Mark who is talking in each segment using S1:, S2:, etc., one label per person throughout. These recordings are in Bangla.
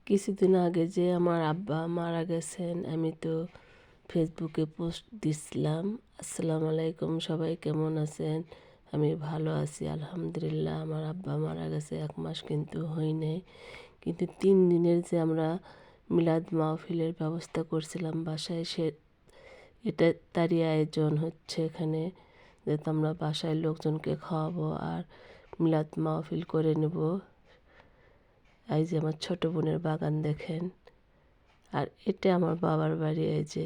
S1: কিছুদিন আগে যে আমার আব্বা মারা গেছেন, আমি তো ফেসবুকে পোস্ট দিছিলাম। আসসালামু আলাইকুম, সবাই কেমন আছেন? আমি ভালো আছি আলহামদুলিল্লাহ। আমার আব্বা মারা গেছে 1 মাস কিন্তু হয় নাই, কিন্তু 3 দিনের যে আমরা মিলাদ মাহফিলের ব্যবস্থা করছিলাম বাসায়, এটা তারই আয়োজন হচ্ছে এখানে, যে আমরা বাসায় লোকজনকে খাওয়াবো আর মিলাদ মাহফিল করে নেব। এই যে আমার ছোট বোনের বাগান দেখেন, আর এটা আমার বাবার বাড়ি। এই যে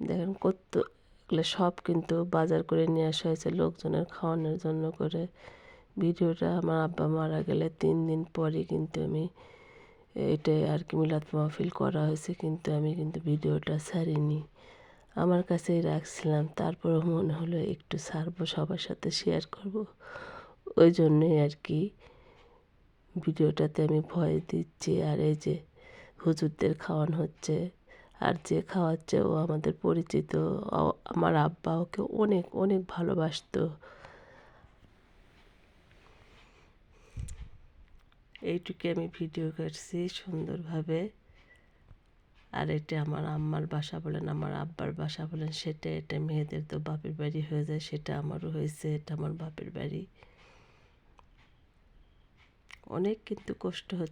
S1: দেখেন কত এগুলো সব কিন্তু বাজার করে নিয়ে আসা হয়েছে লোকজনের খাওয়ানোর জন্য করে। ভিডিওটা আমার আব্বা মারা গেলে 3 দিন পরে কিন্তু আমি এটাই আর কি মিলাদ মাহফিল করা হয়েছে, কিন্তু আমি কিন্তু ভিডিওটা ছাড়িনি, আমার কাছেই রাখছিলাম। তারপরেও মনে হলো একটু ছাড়বো, সবার সাথে শেয়ার করব, ওই জন্যই আর কি ভিডিওটাতে আমি ভয়েস দিচ্ছি। আর এই যে হুজুরদের খাওয়ানো হচ্ছে, আর যে খাওয়াচ্ছে ও আমাদের পরিচিত। আমার আব্বা ওকে অনেক অনেক ভালোবাসতো। এইটুকু আমি ভিডিও করছি সুন্দরভাবে। আর এটা আমার আম্মার বাসা বলেন, আমার আব্বার বাসা বলেন, সেটা এটা মেয়েদের তো বাপের বাড়ি হয়ে যায়, সেটা আমারও হয়েছে, এটা আমার বাপের বাড়ি। অনেক কিন্তু কষ্ট হচ্ছে।